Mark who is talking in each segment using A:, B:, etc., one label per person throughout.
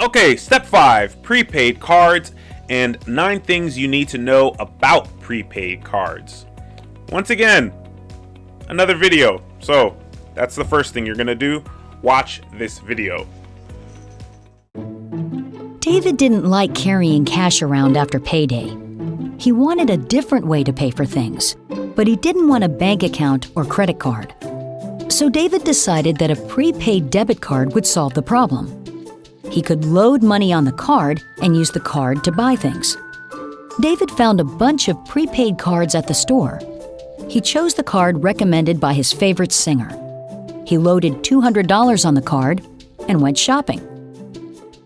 A: Okay, step 5, prepaid cards and 9 things you need to know about prepaid cards. Once again, another video. So that's the first thing you're gonna do. Watch this video.
B: David didn't like carrying cash around after payday. He wanted a different way to pay for things, but he didn't want a bank account or credit card. So David decided that a prepaid debit card would solve the problem. He could load money on the card and use the card to buy things. David found a bunch of prepaid cards at the store. He chose the card recommended by his favorite singer. He loaded $200 on the card and went shopping.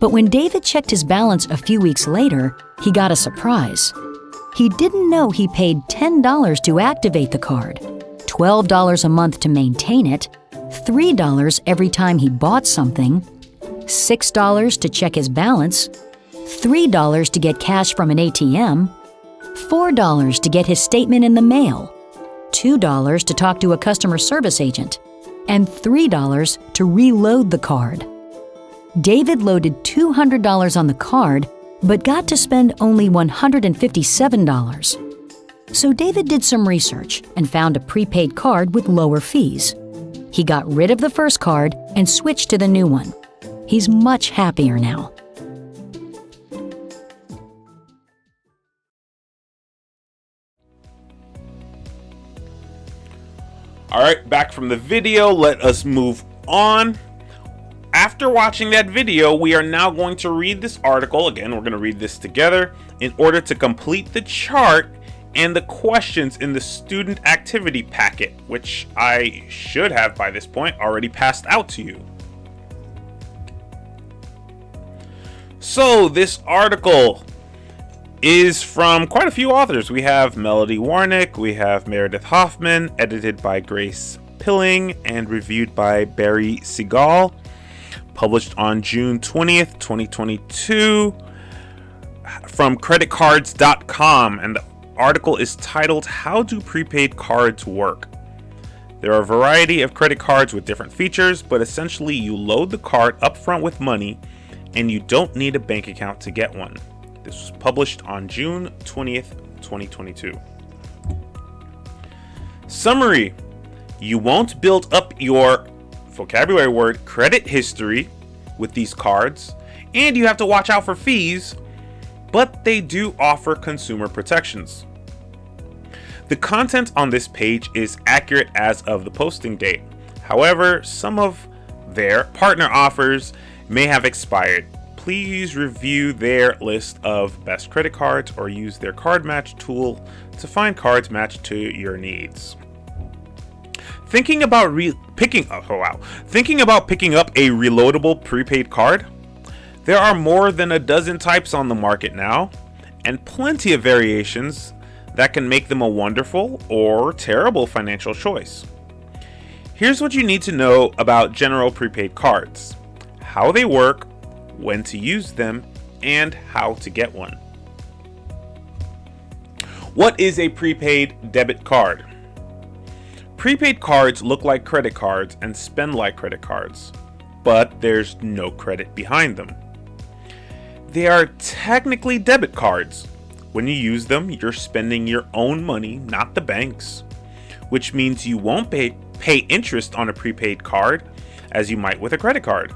B: But when David checked his balance a few weeks later, he got a surprise. He didn't know he paid $10 to activate the card, $12 a month to maintain it, $3 every time he bought something, $6 to check his balance, $3 to get cash from an ATM, $4 to get his statement in the mail, $2 to talk to a customer service agent, and $3 to reload the card. David loaded $200 on the card, but got to spend only $157. So David did some research and found a prepaid card with lower fees. He got rid of the first card and switched to the new one. He's much happier now.
A: All right, back from the video, let us move on. After watching that video, we are now going to read this article. Again, we're going to read this together in order to complete the chart and the questions in the student activity packet, which I should have by this point already passed out to you. So this article is from quite a few authors. We have Melody Warnick, we have Meredith Hoffman, edited by Grace Pilling and reviewed by Barry Segal, published on June 20th, 2022 from creditcards.com, and the article is titled "How Do Prepaid Cards Work?" There are a variety of credit cards with different features, but essentially you load the card upfront with money and you don't need a bank account to get one. This was published on June 20th, 2022. Summary: you won't build up your vocabulary word credit history with these cards, and you have to watch out for fees, but they do offer consumer protections. The content on this page is accurate as of the posting date. However, some of their partner offers may have expired. Please review their list of best credit cards or use their card match tool to find cards matched to your needs. Thinking about picking up a reloadable prepaid card? There are more than a dozen types on the market now, and plenty of variations that can make them a wonderful or terrible financial choice. Here's what you need to know about general prepaid cards: how they work, when to use them, and how to get one. What is a prepaid debit card? Prepaid cards look like credit cards and spend like credit cards, but there's no credit behind them. They are technically debit cards. When you use them, you're spending your own money, not the bank's, which means you won't pay interest on a prepaid card as you might with a credit card.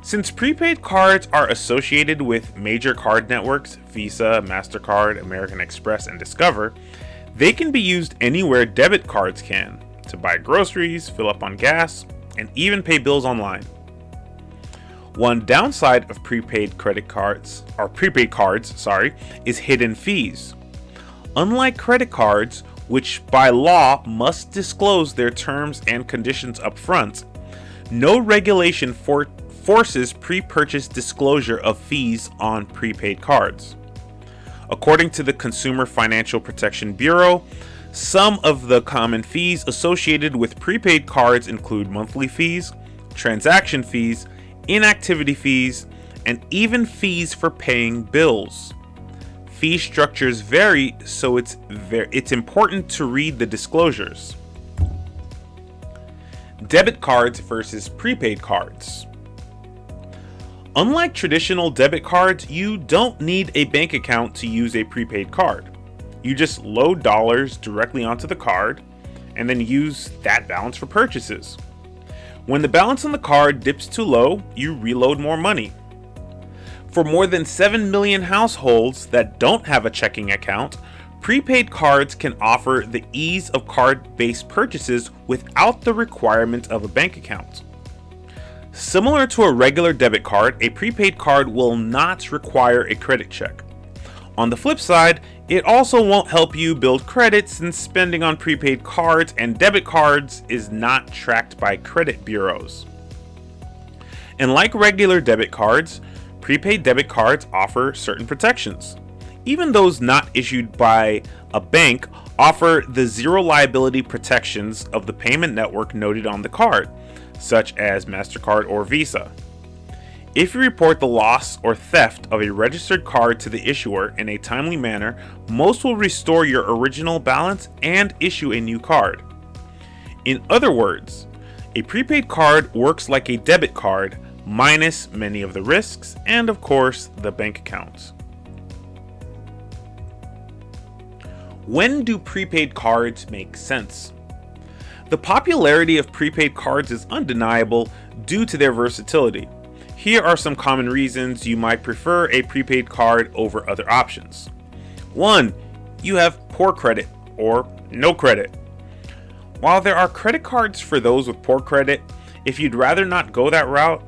A: Since prepaid cards are associated with major card networks, Visa, MasterCard, American Express, and Discover, they can be used anywhere debit cards can, to buy groceries, fill up on gas, and even pay bills online. One downside of prepaid cards, is hidden fees. Unlike credit cards, which by law must disclose their terms and conditions up front, no regulation forces pre-purchase disclosure of fees on prepaid cards. According to the Consumer Financial Protection Bureau, some of the common fees associated with prepaid cards include monthly fees, transaction fees, inactivity fees, and even fees for paying bills. Fee structures vary, so it's important to read the disclosures. Debit cards versus prepaid cards. Unlike traditional debit cards, you don't need a bank account to use a prepaid card. You just load dollars directly onto the card and then use that balance for purchases. When the balance on the card dips too low, you reload more money. For more than 7 million households that don't have a checking account, prepaid cards can offer the ease of card-based purchases without the requirement of a bank account. Similar to a regular debit card, a prepaid card will not require a credit check. On the flip side, it also won't help you build credit since spending on prepaid cards and debit cards is not tracked by credit bureaus. And like regular debit cards, prepaid debit cards offer certain protections. Even those not issued by a bank offer the zero liability protections of the payment network noted on the card, such as MasterCard or Visa. If you report the loss or theft of a registered card to the issuer in a timely manner, most will restore your original balance and issue a new card. In other words, a prepaid card works like a debit card, minus many of the risks and, of course, the bank accounts. When do prepaid cards make sense? The popularity of prepaid cards is undeniable due to their versatility. Here are some common reasons you might prefer a prepaid card over other options. 1. You have poor credit or no credit. While there are credit cards for those with poor credit, if you'd rather not go that route,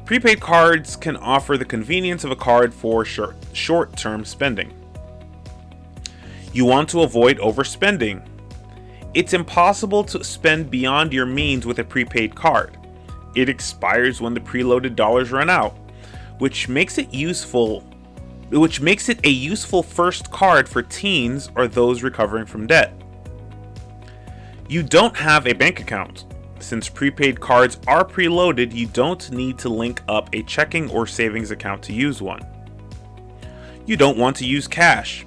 A: prepaid cards can offer the convenience of a card for short-term spending. You want to avoid overspending. It's impossible to spend beyond your means with a prepaid card. It expires when the preloaded dollars run out, which makes it a useful first card for teens or those recovering from debt. You don't have a bank account. Since prepaid cards are preloaded, you don't need to link up a checking or savings account to use one. You don't want to use cash.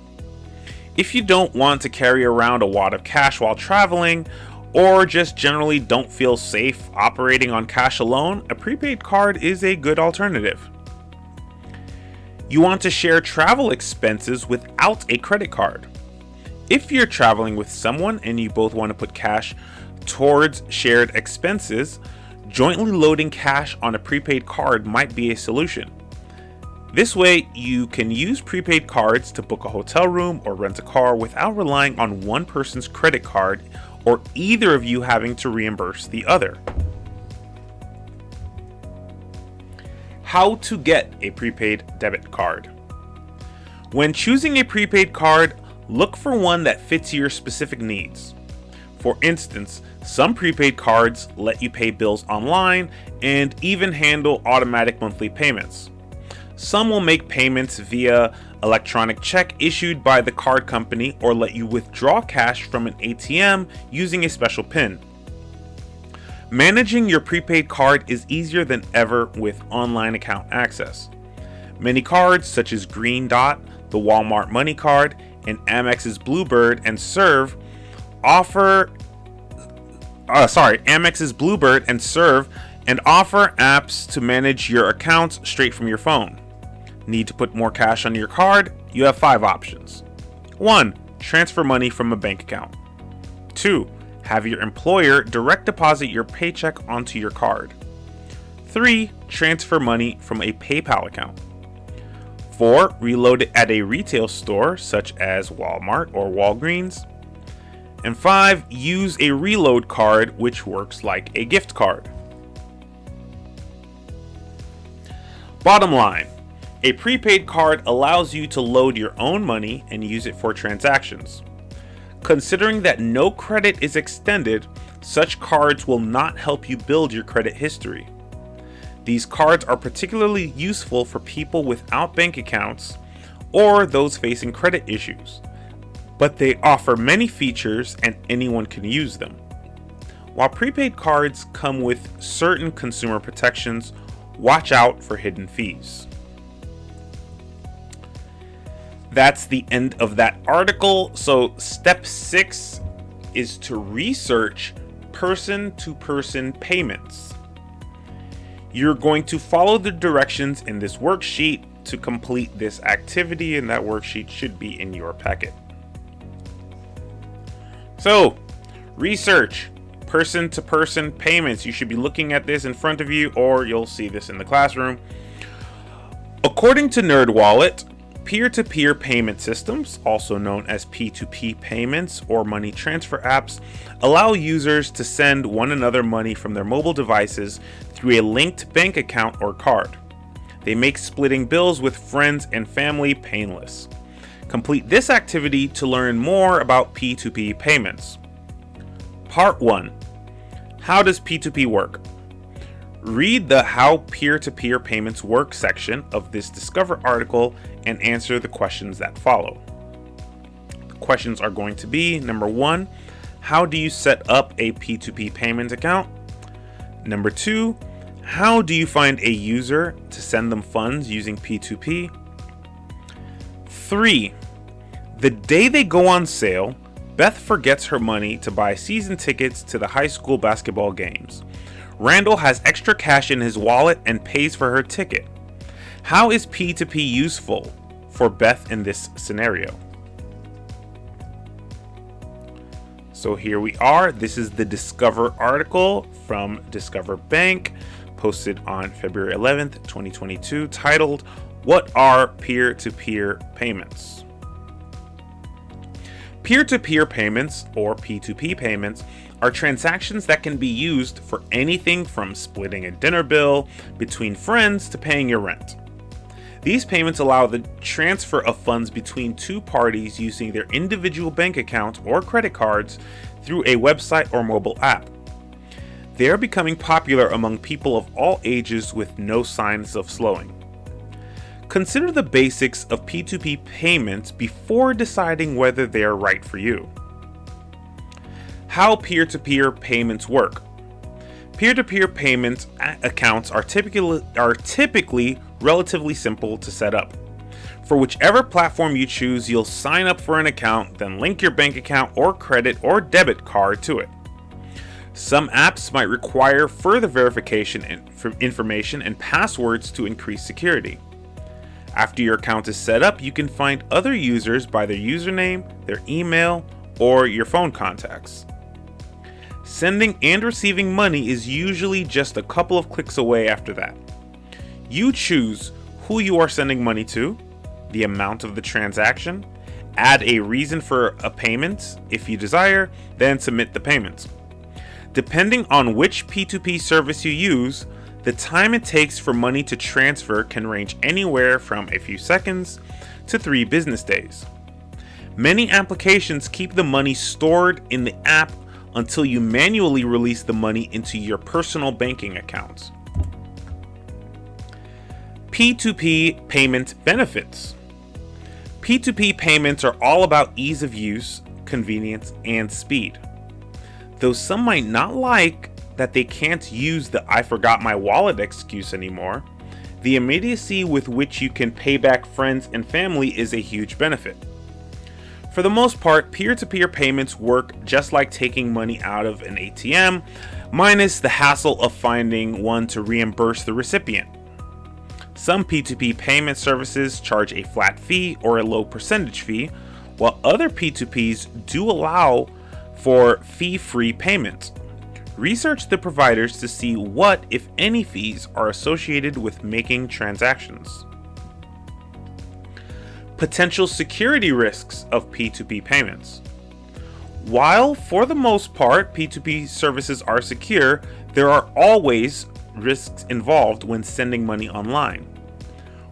A: If you don't want to carry around a wad of cash while traveling, or just generally don't feel safe operating on cash alone, a prepaid card is a good alternative. You want to share travel expenses without a credit card. If you're traveling with someone and you both want to put cash towards shared expenses, jointly loading cash on a prepaid card might be a solution. This way, you can use prepaid cards to book a hotel room or rent a car without relying on one person's credit card or either of you having to reimburse the other. How to get a prepaid debit card. When choosing a prepaid card, look for one that fits your specific needs. For instance, some prepaid cards let you pay bills online and even handle automatic monthly payments. Some will make payments via electronic check issued by the card company or let you withdraw cash from an ATM using a special PIN. Managing your prepaid card is easier than ever with online account access. Many cards such as Green Dot, the Walmart Money Card, and Amex's Bluebird and Serve offer apps to manage your accounts straight from your phone. Need to put more cash on your card? You have 5 options. 1. Transfer money from a bank account. 2. Have your employer direct deposit your paycheck onto your card. 3. Transfer money from a PayPal account. 4. Reload it at a retail store such as Walmart or Walgreens. And 5. Use a reload card which works like a gift card. Bottom line, a prepaid card allows you to load your own money and use it for transactions. Considering that no credit is extended, such cards will not help you build your credit history. These cards are particularly useful for people without bank accounts or those facing credit issues, but they offer many features and anyone can use them. While prepaid cards come with certain consumer protections, watch out for hidden fees. That's the end of that article. So step 6 is to research person-to-person payments. You're going to follow the directions in this worksheet to complete this activity, and that worksheet should be in your packet. So, research person-to-person payments. You should be looking at this in front of you, or you'll see this in the classroom. According to NerdWallet, peer-to-peer payment systems, also known as P2p payments or money transfer apps, allow users to send one another money from their mobile devices through a linked bank account or card. They make splitting bills with friends and family painless. Complete this activity to learn more about P2p payments. Part 1. How does P2P work? Read the How Peer-to-Peer Payments Work section of this Discover article and answer the questions that follow. The questions are going to be: number 1, how do you set up a P2P payment account? Number 2, how do you find a user to send them funds using P2P? 3, the day they go on sale, Beth forgets her money to buy season tickets to the high school basketball games. Randall has extra cash in his wallet and pays for her ticket. How is P2P useful for Beth in this scenario? So here we are. This is the Discover article from Discover Bank, posted on February 11th, 2022, titled, What are Peer-to-Peer Payments? Peer-to-peer payments, or P2P payments, are transactions that can be used for anything from splitting a dinner bill between friends to paying your rent. These payments allow the transfer of funds between two parties using their individual bank accounts or credit cards through a website or mobile app. They are becoming popular among people of all ages with no signs of slowing. Consider the basics of P2P payments before deciding whether they are right for you. How peer-to-peer payments work. Peer-to-peer payments accounts are typically relatively simple to set up. For whichever platform you choose, you'll sign up for an account, then link your bank account or credit or debit card to it. Some apps might require further verification information and passwords to increase security. After your account is set up, you can find other users by their username, their email, or your phone contacts. Sending and receiving money is usually just a couple of clicks away after that. You choose who you are sending money to, the amount of the transaction, add a reason for a payment if you desire, then submit the payment. Depending on which P2P service you use, the time it takes for money to transfer can range anywhere from a few seconds to 3 business days. Many applications keep the money stored in the app until you manually release the money into your personal banking accounts. P2P payment benefits. P2P payments are all about ease of use, convenience, and speed. Though some might not like that they can't use the "I forgot my wallet" excuse anymore, the immediacy with which you can pay back friends and family is a huge benefit. For the most part, peer-to-peer payments work just like taking money out of an ATM, minus the hassle of finding one to reimburse the recipient. Some P2P payment services charge a flat fee or a low percentage fee, while other P2Ps do allow for fee-free payments. Research the providers to see what, if any, fees are associated with making transactions. Potential security risks of P2P payments. While, for the most part, P2P services are secure, there are always risks involved when sending money online.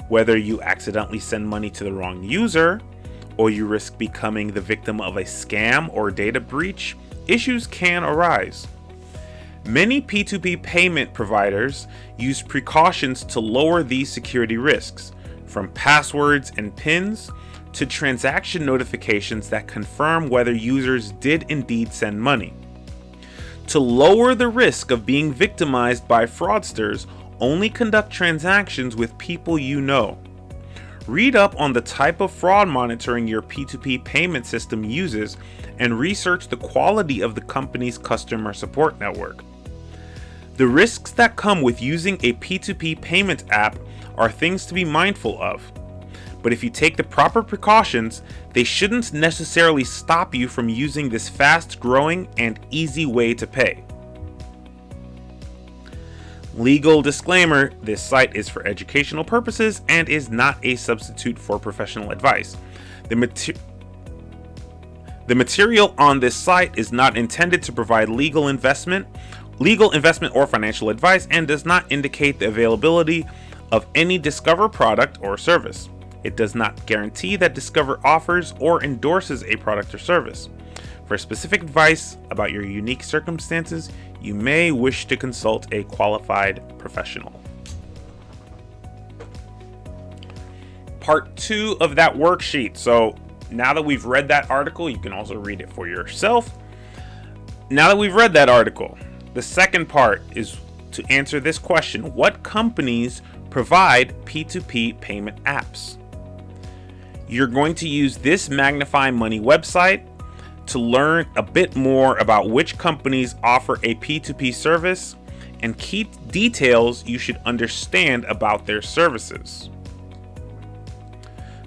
A: Whether you accidentally send money to the wrong user, or you risk becoming the victim of a scam or data breach, issues can arise. Many P2P payment providers use precautions to lower these security risks, from passwords and PINs to transaction notifications that confirm whether users did indeed send money. To lower the risk of being victimized by fraudsters, only conduct transactions with people you know. Read up on the type of fraud monitoring your P2P payment system uses and research the quality of the company's customer support network. The risks that come with using a P2P payment app are things to be mindful of. But if you take the proper precautions, they shouldn't necessarily stop you from using this fast-growing and easy way to pay. Legal disclaimer: this site is for educational purposes and is not a substitute for professional advice. The material on this site is not intended to provide legal investment or financial advice and does not indicate the availability of any Discover product or service. It does not guarantee that Discover offers or endorses a product or service. For specific advice about your unique circumstances, you may wish to consult a qualified professional. Part 2 of that worksheet. So now that we've read that article, you can also read it for yourself. Now that we've read that article, the second part is to answer this question: what companies provide P2P payment apps? You're going to use this Magnify Money website to learn a bit more about which companies offer a P2P service and key details you should understand about their services.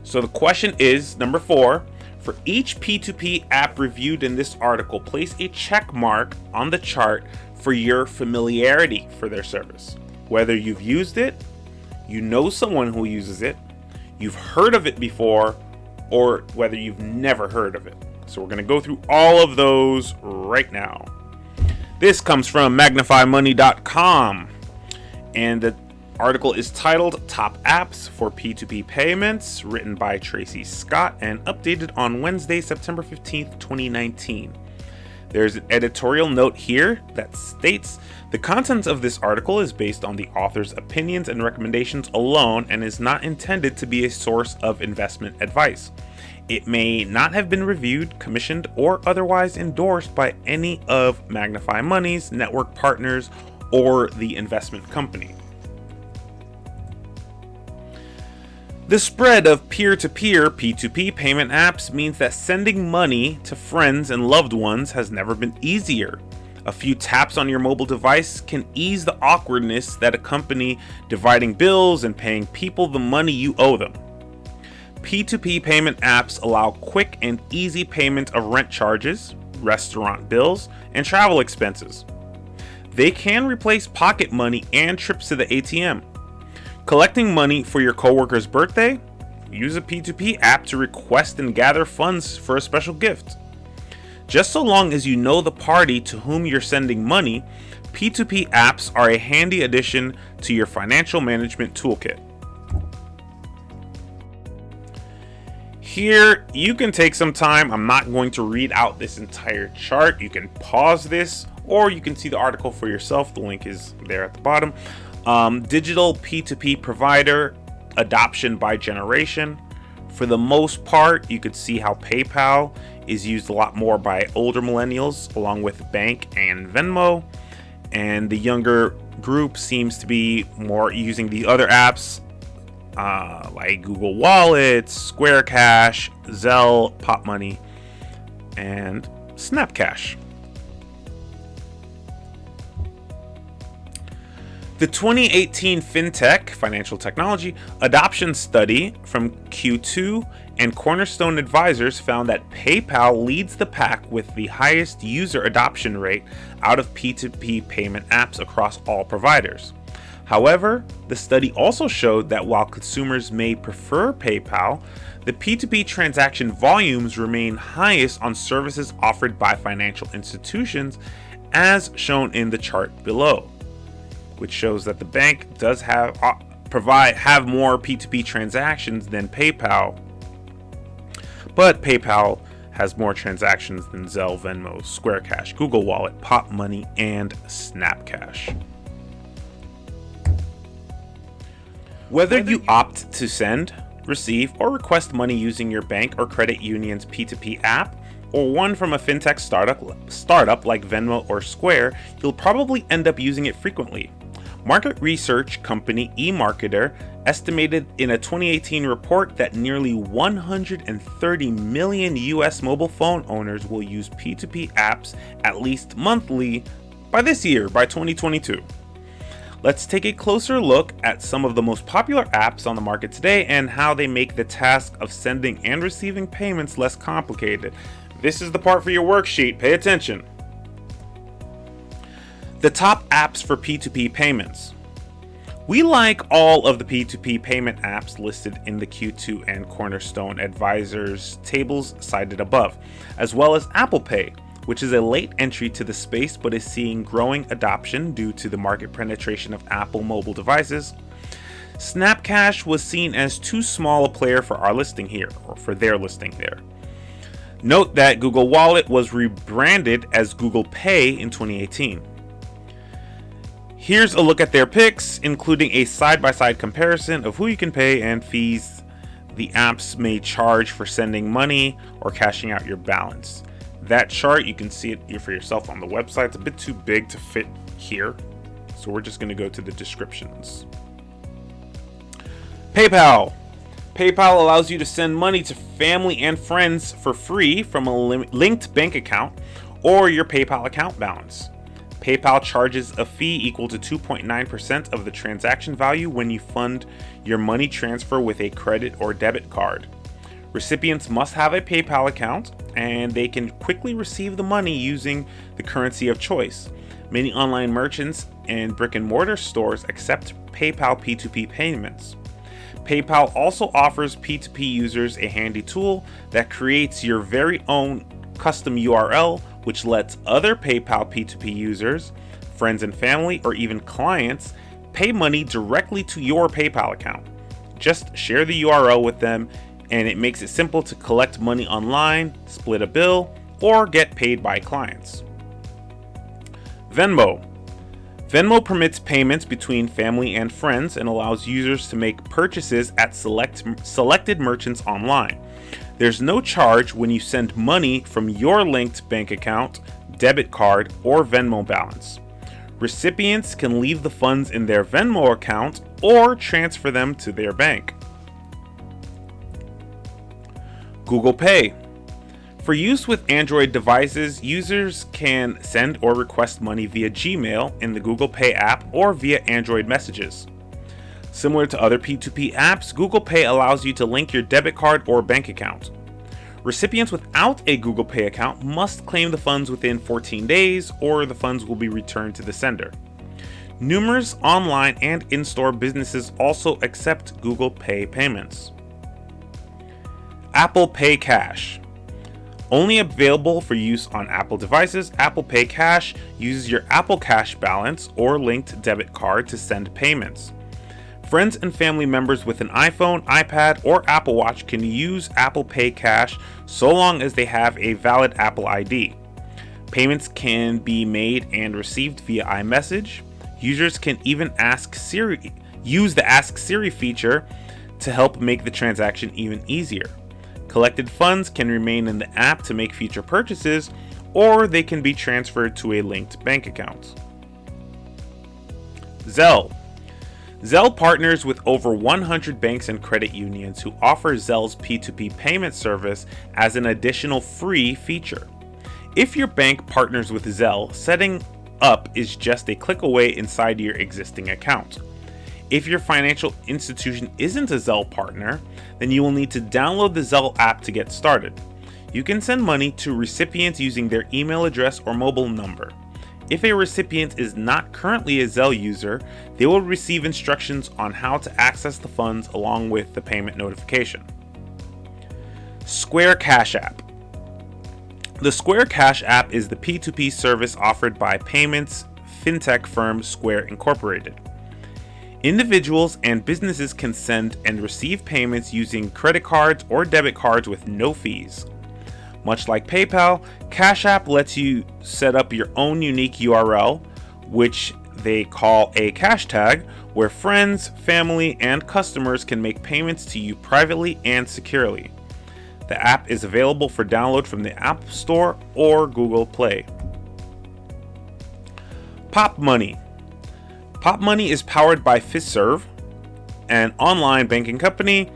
A: So the question is, number 4, for each P2P app reviewed in this article, place a check mark on the chart for your familiarity for their service. Whether you've used it, you know someone who uses it, you've heard of it before, or whether you've never heard of it. So we're going to go through all of those right now. This comes from magnifymoney.com, and the article is titled Top Apps for P2P Payments, written by Tracy Scott and updated on Wednesday, September 15th, 2019. There's an editorial note here that states the content of this article is based on the author's opinions and recommendations alone and is not intended to be a source of investment advice. It may not have been reviewed, commissioned, or otherwise endorsed by any of Magnify Money's network partners or the investment company. The spread of peer-to-peer P2P payment apps means that sending money to friends and loved ones has never been easier. A few taps on your mobile device can ease the awkwardness that accompany dividing bills and paying people the money you owe them. P2P payment apps allow quick and easy payment of rent charges, restaurant bills, and travel expenses. They can replace pocket money and trips to the ATM. Collecting money for your coworker's birthday? Use a P2P app to request and gather funds for a special gift. Just so long as you know the party to whom you're sending money, P2P apps are a handy addition to your financial management toolkit. Here, you can take some time. I'm not going to read out this entire chart. You can pause this, or you can see the article for yourself. The link is there at the bottom. Digital P2P provider adoption by generation. For the most part, you could see how PayPal is used a lot more by older millennials, along with bank and Venmo. And the younger group seems to be more using the other apps like Google Wallet, Square Cash, Zelle, Pop Money, and Snap Cash. The 2018 FinTech Financial Technology Adoption Study from Q2 and Cornerstone Advisors found that PayPal leads the pack with the highest user adoption rate out of P2P payment apps across all providers. However, the study also showed that while consumers may prefer PayPal, the P2P transaction volumes remain highest on services offered by financial institutions, as shown in the chart below, which shows that the bank does have more P2P transactions than PayPal, but PayPal has more transactions than Zelle, Venmo, Square Cash, Google Wallet, Pop Money, and Snap Cash. Whether you opt to send, receive, or request money using your bank or credit union's P2P app, or one from a fintech startup like Venmo or Square, you'll probably end up using it frequently. Market research company eMarketer estimated in a 2018 report that nearly 130 million US mobile phone owners will use P2P apps at least monthly by 2022. Let's take a closer look at some of the most popular apps on the market today and how they make the task of sending and receiving payments less complicated. This is the part for your worksheet. Pay attention. The top apps for P2p payments. We like all of the P2p payment apps listed in the Q2 and Cornerstone Advisors tables cited above, as well as Apple Pay, which is a late entry to the space but is seeing growing adoption due to the market penetration of Apple mobile devices. Snapcash was seen as too small a player for our listing here, or for their listing there. Note that Google Wallet was rebranded as Google Pay in 2018. Here's a look at their picks, including a side-by-side comparison of who you can pay and fees the apps may charge for sending money or cashing out your balance. That chart, you can see it for yourself on the website. It's a bit too big to fit here, so we're just going to go to the descriptions. PayPal. PayPal allows you to send money to family and friends for free from a linked bank account or your PayPal account balance. PayPal charges a fee equal to 2.9% of the transaction value when you fund your money transfer with a credit or debit card. Recipients must have a PayPal account, and they can quickly receive the money using the currency of choice. Many online merchants and brick-and-mortar stores accept PayPal P2p payments. PayPal also offers P2p users a handy tool that creates your very own custom URL, which lets other PayPal P2p users, friends and family, or even clients pay money directly to your PayPal account. Just share the URL with them, and it makes it simple to collect money online, split a bill, or get paid by clients. Venmo. Venmo permits payments between family and friends and allows users to make purchases at selected merchants online. There's no charge when you send money from your linked bank account, debit card, or Venmo balance. Recipients can leave the funds in their Venmo account or transfer them to their bank. Google Pay. For use with Android devices, users can send or request money via Gmail in the Google Pay app or via Android messages. Similar to other P2P apps, Google Pay allows you to link your debit card or bank account. Recipients without a Google Pay account must claim the funds within 14 days or the funds will be returned to the sender. Numerous online and in-store businesses also accept Google Pay payments. Apple Pay Cash. Only available for use on Apple devices, Apple Pay Cash uses your Apple Cash balance or linked debit card to send payments. Friends and family members with an iPhone, iPad, or Apple Watch can use Apple Pay Cash so long as they have a valid Apple ID. Payments can be made and received via iMessage. Users can even use the Ask Siri feature to help make the transaction even easier. Collected funds can remain in the app to make future purchases, or they can be transferred to a linked bank account. Zelle. Zelle partners with over 100 banks and credit unions who offer Zelle's P2P payment service as an additional free feature. If your bank partners with Zelle, setting up is just a click away inside your existing account. If your financial institution isn't a Zelle partner, then you will need to download the Zelle app to get started. You can send money to recipients using their email address or mobile number. If a recipient is not currently a Zelle user, they will receive instructions on how to access the funds along with the payment notification. Square Cash App. The Square Cash App is the P2P service offered by payments fintech firm Square Incorporated. Individuals and businesses can send and receive payments using credit cards or debit cards with no fees. Much like PayPal, Cash App lets you set up your own unique URL, which they call a cash tag, where friends, family, and customers can make payments to you privately and securely. The app is available for download from the App Store or Google Play. Pop Money. Pop Money is powered by Fiserv, an online banking company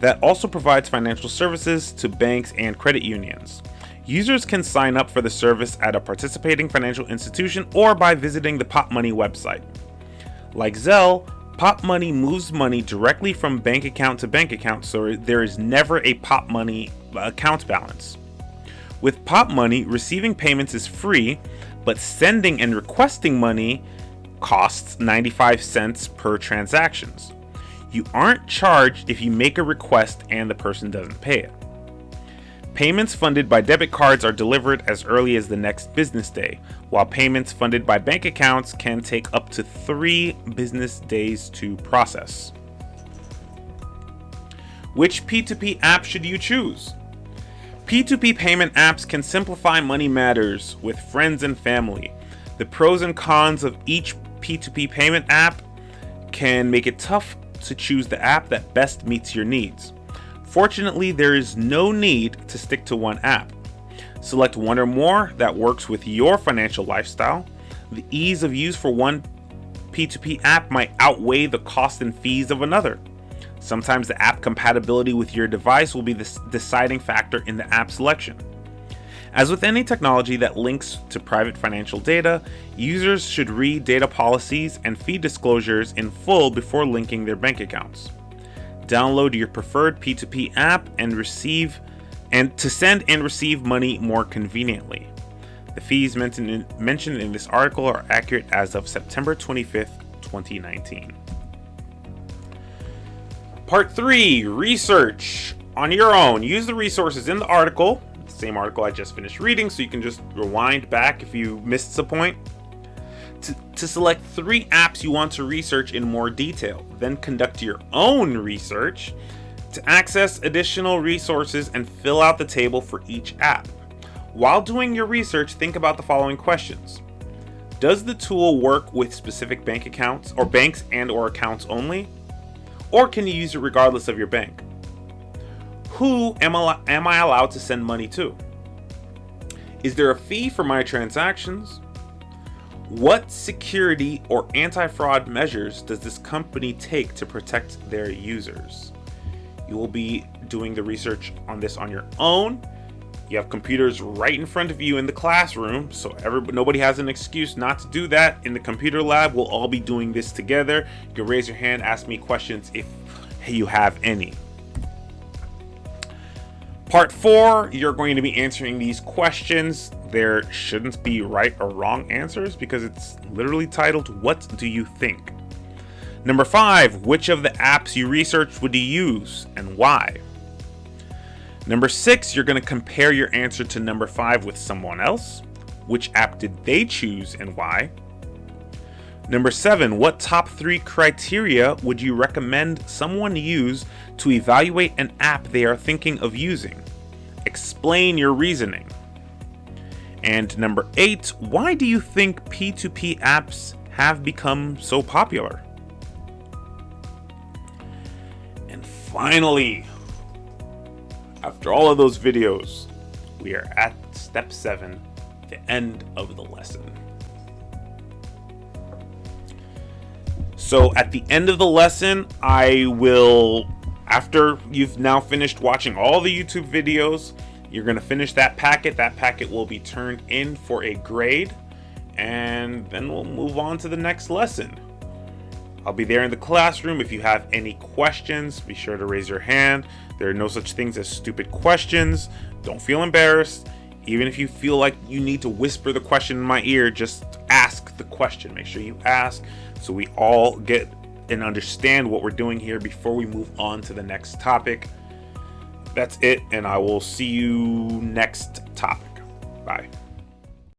A: that also provides financial services to banks and credit unions. Users can sign up for the service at a participating financial institution or by visiting the Pop Money website. Like Zelle, Pop Money moves money directly from bank account to bank account, so there is never a Pop Money account balance. With Pop Money, receiving payments is free, but sending and requesting money costs 95 cents per transactions. You aren't charged if you make a request and the person doesn't pay it. Payments funded by debit cards are delivered as early as the next business day, while payments funded by bank accounts can take up to 3 business days to process. Which P2P app should you choose? P2p payment apps can simplify money matters with friends and family. The pros and cons of each P2p payment app can make it tough to choose the app that best meets your needs. Fortunately, there is no need to stick to one app. Select one or more that works with your financial lifestyle. The ease of use for one P2P app might outweigh the cost and fees of another. Sometimes the app compatibility with your device will be the deciding factor in the app selection. As with any technology that links to private financial data, users should read data policies and fee disclosures in full before linking their bank accounts. Download your preferred P2P app and to send and receive money more conveniently. The fees mentioned in this article are accurate as of September 25th, 2019. Part 3, research on your own. Use the resources in the article, the same article I just finished reading, so you can just rewind back if you missed a point, to select 3 apps you want to research in more detail. Then conduct your own research to access additional resources and fill out the table for each app. While doing your research, think about the following questions. Does the tool work with specific bank accounts or banks and/or accounts only? Or can you use it regardless of your bank? Who am I allowed to send money to? Is there a fee for my transactions? What security or anti-fraud measures does this company take to protect their users? You will be doing the research on this on your own. You have computers right in front of you in the classroom, so nobody has an excuse not to do that. In the computer lab, we'll all be doing this together. You can raise your hand, ask me questions if you have any. Part 4, you're going to be answering these questions. There shouldn't be right or wrong answers because it's literally titled, What Do You Think? Number 5, which of the apps you researched would you use and why? Number 6, you're going to compare your answer to number 5 with someone else. Which app did they choose and why? Number 7, what top 3 criteria would you recommend someone use to evaluate an app they are thinking of using? Explain your reasoning. And number 8, why do you think P2P apps have become so popular? And finally, after all of those videos, we are at step 7, the end of the lesson. So at the end of the lesson, I will, after you've now finished watching all the YouTube videos, you're going to finish that packet. That packet will be turned in for a grade, and then we'll move on to the next lesson. I'll be there in the classroom. If you have any questions, be sure to raise your hand. There are no such things as stupid questions. Don't feel embarrassed. Even if you feel like you need to whisper the question in my ear, just ask the question. Make sure you ask so we all get and understand what we're doing here before we move on to the next topic. That's it, and I will see you next topic. Bye.